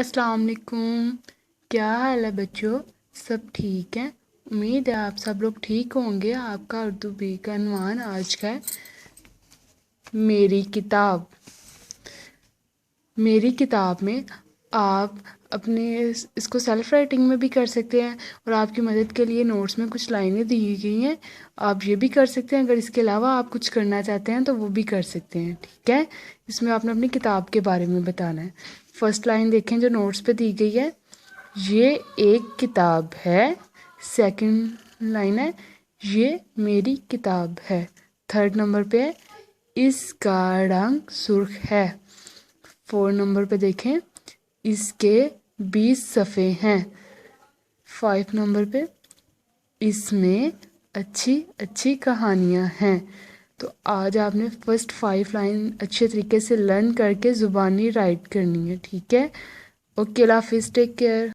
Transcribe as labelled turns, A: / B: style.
A: अस्सलाम वालेकुम। क्या हाल है बच्चों? सब ठीक है? उम्मीद है आप सब लोग ठीक होंगे। आपका उर्दू बी का अनवान आज का है मेरी किताब। मेरी किताब में आप अपने इसको सेल्फ राइटिंग में भी कर सकते हैं और आपकी मदद के लिए नोट्स में कुछ लाइनें दी गई हैं। आप ये भी कर सकते हैं। अगर इसके अलावा आप कुछ करना चाहते हैं तो वो भी कर सकते हैं, ठीक है। इसमें आपने अपनी किताब के बारे में बताना है। फर्स्ट लाइन देखें जो नोट्स पे दी गई है, ये एक किताब है। सेकंड लाइन है, ये मेरी किताब है। थर्ड नंबर पे है, इसका रंग सुर्ख है। 4 नंबर पे देखें, इसके 20 सफ़े हैं। 5 नंबर पे, इसमें अच्छी अच्छी कहानियाँ हैं। तो आज आपने फर्स्ट 5 लाइन अच्छे तरीके से लर्न करके ज़ुबानी राइट करनी है, ठीक है। ओके, अल्लाह हाफिज़, टेक केयर।